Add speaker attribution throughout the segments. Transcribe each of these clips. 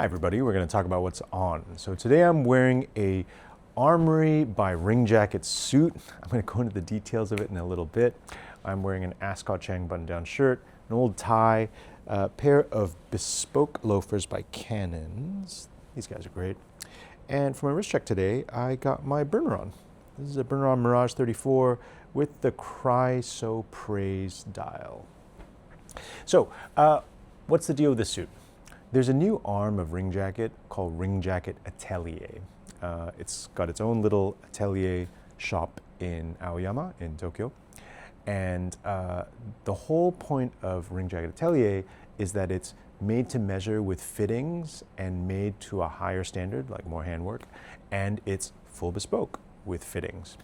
Speaker 1: Hi everybody, we're going to talk about what's on. So today I'm wearing a Armoury by Ring Jacket suit. I'm going to go into the details of it in a little bit. I'm wearing an Ascot Chang button-down shirt, an old tie, a pair of bespoke loafers by Cannons. These guys are great. And for my wrist check today, I got my burner on. This is a burner on Mirage 34 with the Cry So Praise dial. So, what's the deal with this suit? There's a new arm of Ring Jacket called Ring Jacket Atelier. It's got its own little atelier shop in Aoyama in Tokyo. And the whole point of Ring Jacket Atelier is that it's made to measure with fittings and made to a higher standard, like more handwork, and it's full bespoke with fittings.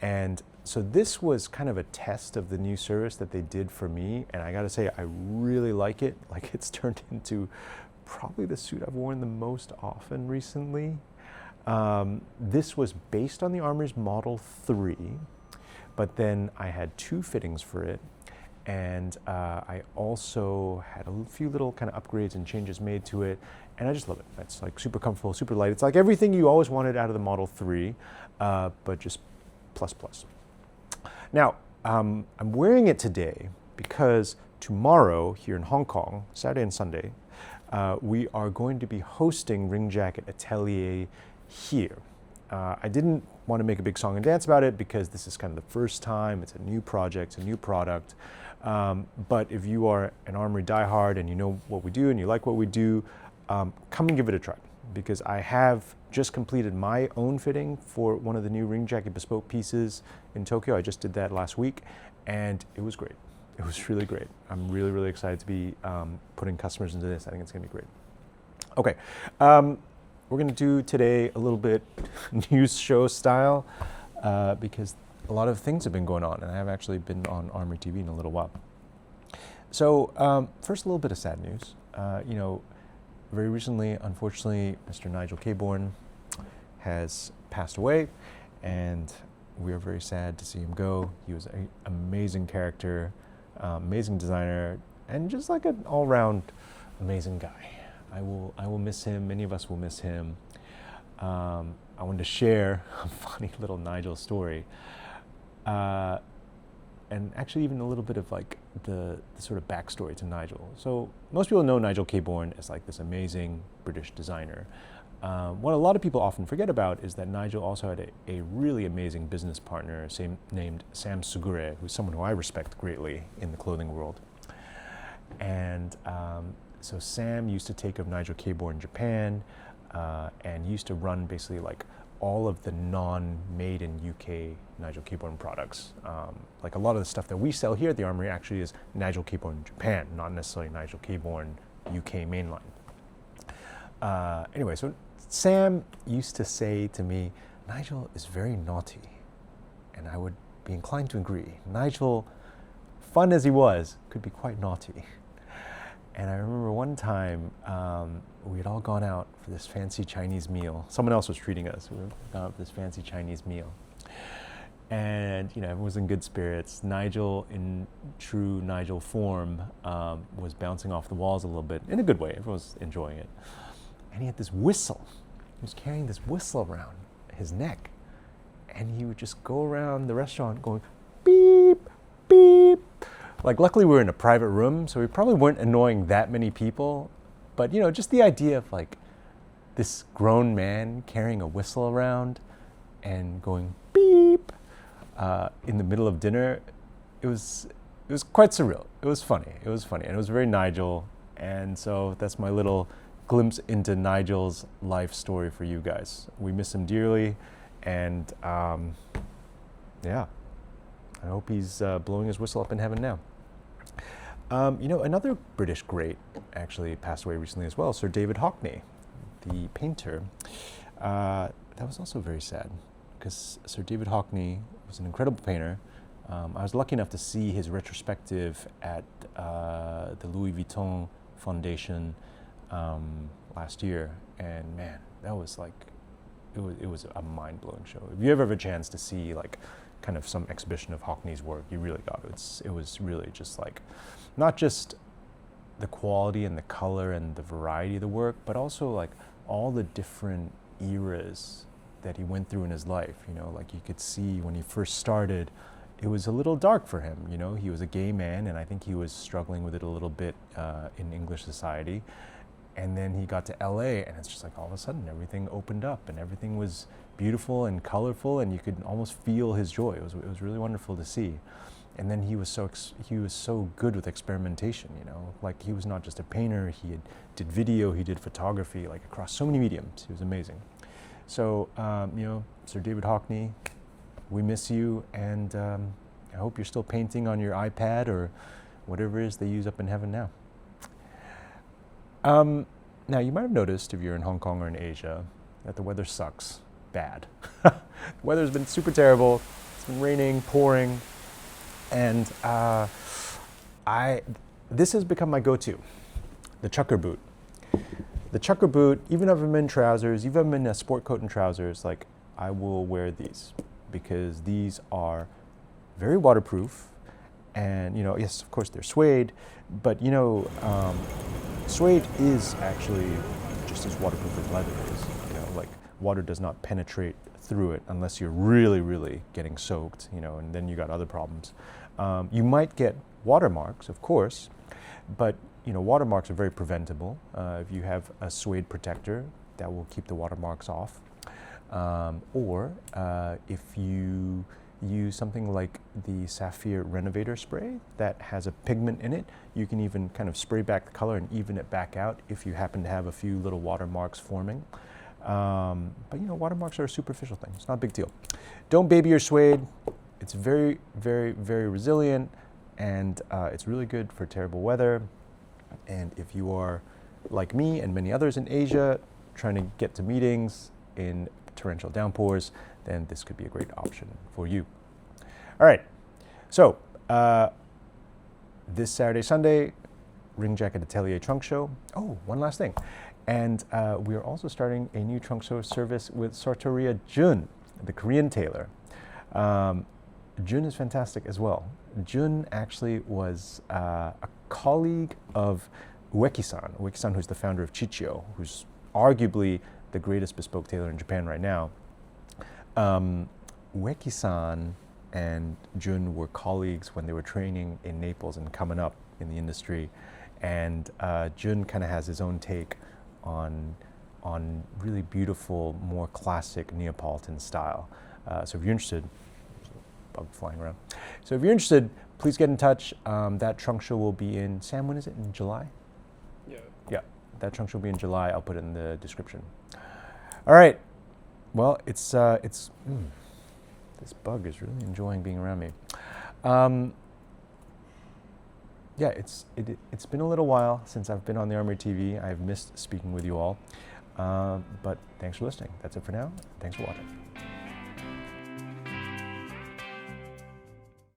Speaker 1: And so this was kind of a test of the new service that they did for me, and I gotta say, I really like it. Like, it's turned into probably the suit I've worn the most often recently. This was based on the Armoury's Model 3, but then I had two fittings for it, and I also had a few little kind of upgrades and changes made to it, and I just love it. It's like super comfortable, super light. It's like everything you always wanted out of the Model 3, but just plus plus. Now, I'm wearing it today because tomorrow here in Hong Kong, Saturday and Sunday, we are going to be hosting Ring Jacket Atelier here. I didn't want to make a big song and dance about it because this is kind of the first time. It's a new project, it's a new product. But if you are an Armoury diehard and you know what we do and you like what we do, come and give it a try, because I have just completed my own fitting for one of the new Ring Jacket bespoke pieces in Tokyo. I just did that last week, and it was great. It was really great. I'm really, really excited to be putting customers into this. I think it's gonna be great. Okay, we're gonna do today a little bit news show style because a lot of things have been going on, and I have actually been on Armoury TV in a little while. So first, a little bit of sad news. You know, very recently, unfortunately, Mr. Nigel Cabourn has passed away, and we are very sad to see him go. He was an amazing character, amazing designer, and just like an all-round amazing guy. I will miss him. Many of us will miss him. I wanted to share a funny little Nigel story, and actually even a little bit of like the sort of backstory to Nigel. So most people know Nigel Cabourn as like this amazing British designer. What a lot of people often forget about is that Nigel also had a really amazing business partner named Sam Sugure, who's someone who I respect greatly in the clothing world. And so Sam used to take of Nigel Cabourn in Japan, and used to run basically like all of the non-made in UK Nigel Cabourn products. Like a lot of the stuff that we sell here at the Armoury actually is Nigel Cabourn Japan, not necessarily Nigel Cabourn UK mainline. Anyway, so Sam used to say to me, Nigel is very naughty, and I would be inclined to agree. Nigel, fun as he was, could be quite naughty. And I remember one time we had all gone out for this fancy Chinese meal. Someone else was treating us. We were gone out for this fancy Chinese meal. And you know, everyone was in good spirits. Nigel, in true Nigel form, was bouncing off the walls a little bit, in a good way. Everyone was enjoying it. And he had this whistle. He was carrying this whistle around his neck. And he would just go around the restaurant going, beep, beep. Like, luckily we were in a private room, so we probably weren't annoying that many people. But, you know, just the idea of like this grown man carrying a whistle around and going beep in the middle of dinner, it was quite surreal. It was funny. It was funny, and it was very Nigel. And so that's my little glimpse into Nigel's life story for you guys. We miss him dearly, and yeah, I hope he's blowing his whistle up in heaven now. You know, another British great actually passed away recently as well, Sir David Hockney, the painter. That was also very sad, because Sir David Hockney was an incredible painter. I was lucky enough to see his retrospective at the Louis Vuitton Foundation last year, and man, that was like, it was a mind-blowing show. If you ever have a chance to see like kind of some exhibition of Hockney's work, you really got it. It was really just like, not just the quality and the color and the variety of the work, but also like all the different eras that he went through in his life. You know, like you could see when he first started, it was a little dark for him. You know, he was a gay man, and I think he was struggling with it a little bit in English society. And then he got to LA, and it's just like all of a sudden everything opened up and everything was beautiful and colorful, and you could almost feel his joy. It was really wonderful to see. And then he was so good with experimentation, you know, like he was not just a painter, did video, he did photography, like across so many mediums. He was amazing. So, you know, Sir David Hockney, we miss you, and I hope you're still painting on your iPad or whatever it is they use up in heaven now. Now, you might have noticed if you're in Hong Kong or in Asia that the weather sucks bad. The weather's been super terrible. It's been raining, pouring, and this has become my go-to, the chucker boot. The chucker boot, even if I'm in trousers, even if I'm in a sport coat and trousers, like I will wear these because these are very waterproof. And, you know, yes, of course they're suede, but, you know, suede is actually just as waterproof as leather is. You know, like water does not penetrate through it unless you're really, really getting soaked, you know, and then you got other problems. You might get watermarks, of course, but, you know, watermarks are very preventable. If you have a suede protector, that will keep the watermarks off. Or if you use something like the Sapphire Renovator spray that has a pigment in it, you can even kind of spray back the color and even it back out if you happen to have a few little watermarks forming. But you know, watermarks are a superficial thing. It's not a big deal. Don't baby your suede. It's very, very, very resilient, and it's really good for terrible weather. And if you are like me and many others in Asia trying to get to meetings in torrential downpours, then this could be a great option for you. All right, so this Saturday, Sunday, Ring Jacket Atelier trunk show. Oh, one last thing. And we are also starting a new trunk show service with Sartoria Jun, the Korean tailor. Jun is fantastic as well. Jun actually was a colleague of Ueki-san. Ueki-san, who's the founder of Chichio, who's arguably the greatest bespoke tailor in Japan right now. Ueki-san and Jun were colleagues when they were training in Naples and coming up in the industry. And Jun kind of has his own take on really beautiful, more classic Neapolitan style. So if you're interested, there's a bug flying around. So if you're interested, please get in touch. That trunk show will be in, Sam, when is it? In July?
Speaker 2: Yeah.
Speaker 1: Yeah, that trunk show will be in July. I'll put it in the description. All right. Well, this bug is really enjoying being around me. Yeah, it's been a little while since I've been on the Armoury TV. I've missed speaking with you all. But thanks for listening. That's it for now. Thanks for watching.